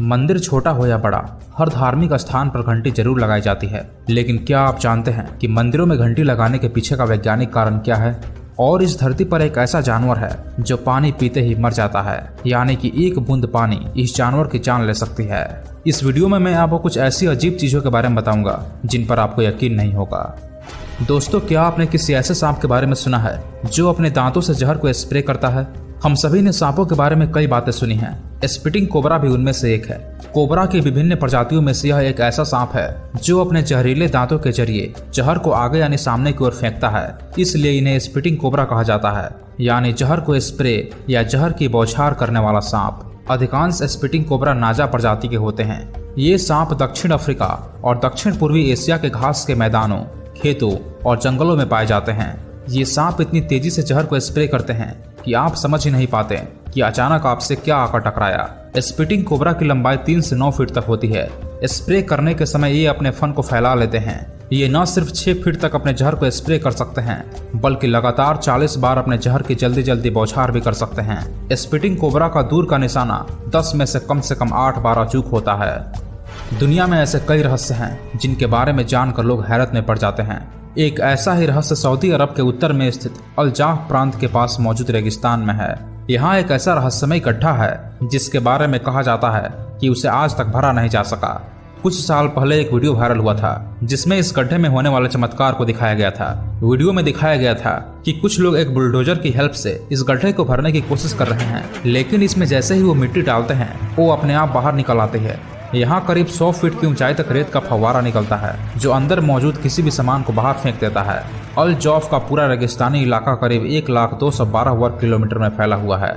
मंदिर छोटा हो या बड़ा, हर धार्मिक स्थान पर घंटी जरूर लगाई जाती है। लेकिन क्या आप जानते हैं कि मंदिरों में घंटी लगाने के पीछे का वैज्ञानिक कारण क्या है? और इस धरती पर एक ऐसा जानवर है जो पानी पीते ही मर जाता है, यानी कि एक बूंद पानी इस जानवर की जान ले सकती है। इस वीडियो में मैं आपको कुछ ऐसी अजीब चीजों के बारे में बताऊंगा जिन पर आपको यकीन नहीं होगा। दोस्तों, क्या आपने किसी ऐसे सांप के बारे में सुना है जो अपने दांतों से जहर को स्प्रे करता है? हम सभी ने सांपों के बारे में कई बातें सुनी हैं। स्पिटिंग कोबरा भी उनमें से एक है। कोबरा की विभिन्न प्रजातियों में से यह एक ऐसा सांप है जो अपने जहरीले दांतों के जरिए जहर को आगे यानी सामने की ओर फेंकता है, इसलिए इन्हें स्पिटिंग कोबरा कहा जाता है, यानी जहर को स्प्रे या जहर की बौछार करने वाला सांप। अधिकांश स्पिटिंग कोबरा नाजा प्रजाति के होते हैं। ये सांप दक्षिण अफ्रीका और दक्षिण पूर्वी एशिया के घास के मैदानों, खेतों और जंगलों में पाए जाते हैं। ये सांप इतनी तेजी से जहर को स्प्रे करते हैं कि आप समझ ही नहीं पाते कि अचानक आपसे क्या आकर टकराया। स्पिटिंग कोबरा की लंबाई 3 से 9 फीट तक होती है। स्प्रे करने के समय ये अपने फन को फैला लेते हैं। ये न सिर्फ 6 फीट तक अपने जहर को स्प्रे कर सकते हैं, बल्कि लगातार 40 बार अपने जहर की जल्दी जल्दी बौछार भी कर सकते हैं। स्पिटिंग कोबरा का दूर का निशाना 10 में से कम 8 बार अचूक होता है। दुनिया में ऐसे कई रहस्य हैं जिनके बारे में जानकर लोग हैरत में पड़ जाते हैं। एक ऐसा ही रहस्य सऊदी अरब के उत्तर में स्थित अल-जाह प्रांत के पास मौजूद रेगिस्तान में है। यहाँ एक ऐसा रहस्यमय गड्ढा है जिसके बारे में कहा जाता है कि उसे आज तक भरा नहीं जा सका। कुछ साल पहले एक वीडियो वायरल हुआ था जिसमें इस गड्ढे में होने वाले चमत्कार को दिखाया गया था। वीडियो में दिखाया गया था कि कुछ लोग एक बुलडोजर की हेल्प से इस गड्ढे को भरने की कोशिश कर रहे हैं, लेकिन इसमें जैसे ही वो मिट्टी डालते हैं वो अपने आप बाहर निकल आती है। यहाँ करीब 100 फीट की ऊंचाई तक रेत का फव्वारा निकलता है जो अंदर मौजूद किसी भी सामान को बाहर फेंक देता है। अल जौफ का पूरा रेगिस्तानी इलाका करीब 1,212 वर्ग किलोमीटर में फैला हुआ है।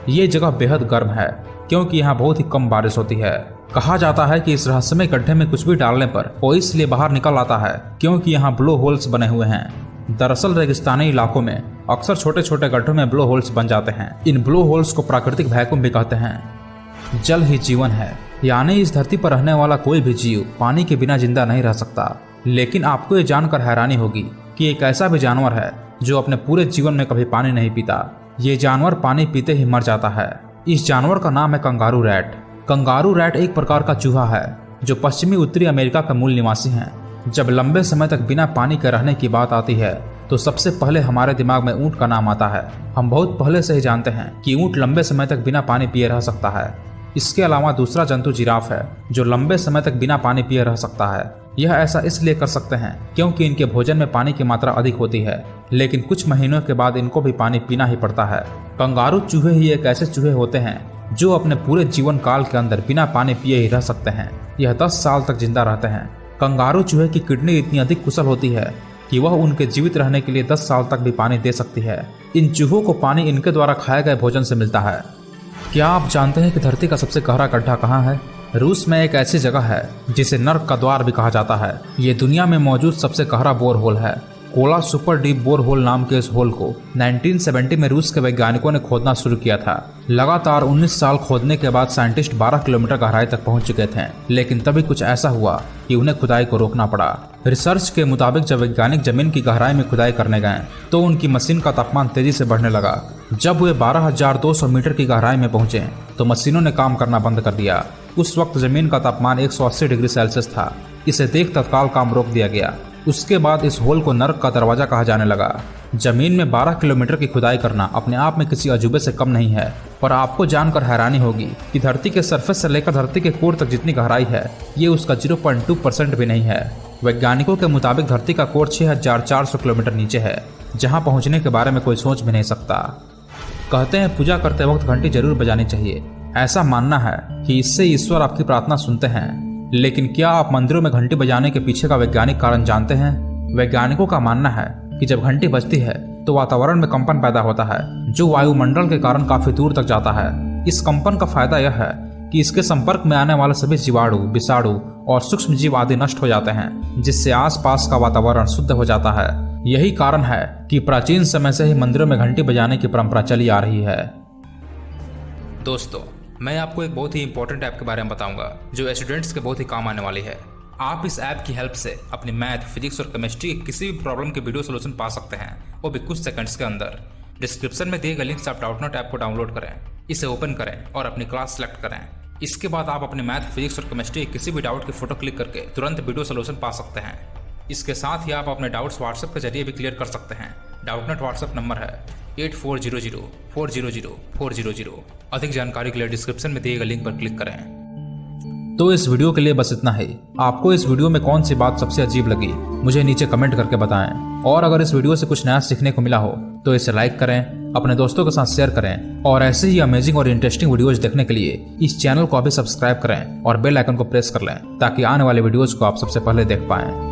ये जगह बेहद गर्म है क्योंकि यहाँ बहुत ही कम बारिश होती है। कहा जाता है कि इस रहस्यमय गड्ढे में कुछ भी डालने पर वो इसलिए बाहर निकल आता है क्योंकि यहाँ ब्लो होल्स बने हुए हैं। दरअसल रेगिस्तानी इलाकों में अक्सर छोटे छोटे गड्ढों में ब्लो होल्स बन जाते हैं। इन ब्लो होल्स को प्राकृतिक वैक्यूम भी कहते हैं। जल ही जीवन है, यानी इस धरती पर रहने वाला कोई भी जीव पानी के बिना जिंदा नहीं रह सकता। लेकिन आपको ये जानकर हैरानी होगी कि एक ऐसा भी जानवर है जो अपने पूरे जीवन में कभी पानी नहीं पीता। ये जानवर पानी पीते ही मर जाता है। इस जानवर का नाम है कंगारू रैट। कंगारू रैट एक प्रकार का चूहा है जो पश्चिमी उत्तरी अमेरिका का मूल निवासी है। जब लंबे समय तक बिना पानी के रहने की बात आती है तो सबसे पहले हमारे दिमाग में ऊंट का नाम आता है। हम बहुत पहले से ही जानते हैं कि ऊंट लंबे समय तक बिना पानी पिए रह सकता है। इसके अलावा दूसरा जंतु जिराफ है जो लंबे समय तक बिना पानी पिए रह सकता है। यह ऐसा इसलिए कर सकते हैं क्योंकि इनके भोजन में पानी की मात्रा अधिक होती है, लेकिन कुछ महीनों के बाद इनको भी पानी पीना ही पड़ता है। कंगारू चूहे ही एक ऐसे चूहे होते हैं जो अपने पूरे जीवन काल के अंदर बिना पानी पिए ही रह सकते हैं। यह 10 साल तक जिंदा रहते हैं। कंगारू चूहे की किडनी इतनी अधिक कुशल होती है कि वह उनके जीवित रहने के लिए 10 साल तक भी पानी दे सकती है। इन चूहों को पानी इनके द्वारा खाए गए भोजन से मिलता है। क्या आप जानते हैं कि धरती का सबसे गहरा गड्ढा कहाँ है? रूस में एक ऐसी जगह है जिसे नर्क का द्वार भी कहा जाता है। ये दुनिया में मौजूद सबसे गहरा बोर होल है। Kola super deep bore hole नाम के इस होल को 1970 में रूस के वैज्ञानिकों ने खोदना शुरू किया था। लगातार 19 साल खोदने के बाद साइंटिस्ट 12 किलोमीटर गहराई तक पहुंच चुके थे, लेकिन तभी कुछ ऐसा हुआ कि उन्हें खुदाई को रोकना पड़ा। रिसर्च के मुताबिक जब वैज्ञानिक जमीन की गहराई में खुदाई करने गए तो उनकी मशीन का तापमान तेजी से बढ़ने लगा। जब वे 12,200 मीटर की गहराई में पहुंचे तो मशीनों ने काम करना बंद कर दिया। उस वक्त जमीन का तापमान 180 डिग्री सेल्सियस था। इसे देख तत्काल काम रोक दिया गया। उसके बाद इस होल को नर्क का दरवाजा कहा जाने लगा। जमीन में 12 किलोमीटर की खुदाई करना अपने आप में किसी अजूबे से कम नहीं है, पर आपको जानकर हैरानी होगी कि धरती के सरफेस से लेकर धरती के कोर तक जितनी गहराई है ये उसका 0.2% भी नहीं है। वैज्ञानिकों के मुताबिक धरती का कोर 6,400 किलोमीटर नीचे है, जहाँ पहुँचने के बारे में कोई सोच भी नहीं सकता। कहते हैं पूजा करते वक्त घंटी जरूर बजानी चाहिए। ऐसा मानना है कि इससे ईश्वर आपकी प्रार्थना सुनते हैं। लेकिन क्या आप मंदिरों में घंटी बजाने के पीछे का वैज्ञानिक कारण जानते हैं? वैज्ञानिकों का मानना है कि जब घंटी बजती है तो वातावरण में कंपन पैदा होता है जो वायुमंडल के कारण काफी दूर तक जाता है। इस कंपन का फायदा यह है कि इसके संपर्क में आने वाले सभी जीवाणु, विषाणु और सूक्ष्म जीव आदि नष्ट हो जाते हैं, जिससे आसपास का वातावरण शुद्ध हो जाता है। यही कारण है कि प्राचीन समय से ही मंदिरों में घंटी बजाने की परंपरा चली आ रही है। दोस्तों, मैं आपको एक बहुत ही इंपॉर्टेंट ऐप के बारे में बताऊंगा जो स्टूडेंट्स के बहुत ही काम आने वाली है। आप इस ऐप की हेल्प से अपनी मैथ, फिजिक्स और केमिस्ट्री की किसी भी प्रॉब्लम के वीडियो सोल्यूशन पा सकते हैं, वो भी कुछ सेकंड्स के अंदर। डिस्क्रिप्शन में दिए गए लिंक से आप डाउटनोट ऐप को डाउनलोड करें, इसे ओपन करें और अपनी क्लास सेलेक्ट करें। इसके बाद आप अपने मैथ, फिजिक्स और केमिस्ट्री के किसी भी डाउट की फोटो क्लिक करके तुरंत वीडियो सोल्यूशन पा सकते हैं। इसके साथ ही आप अपने डाउट्स व्हाट्सएप के जरिए भी क्लियर कर सकते हैं। डाउटनेट व्हाट्सएप नंबर है 8400400400। अधिक जानकारी के लिए डिस्क्रिप्शन में दिए गए लिंक पर क्लिक करें। तो इस वीडियो के लिए बस इतना ही। आपको इस वीडियो में कौन सी बात सबसे अजीब लगी मुझे नीचे कमेंट करके बताएं। और अगर इस वीडियो से कुछ नया सीखने को मिला हो तो इसे लाइक करें, अपने दोस्तों के साथ शेयर करें और ऐसे ही अमेजिंग और इंटरेस्टिंग वीडियोज देखने के लिए इस चैनल को अभी सब्सक्राइब करें और बेल आइकन को प्रेस कर लें ताकि आने वाले वीडियोज को आप सबसे पहले देख पाएं।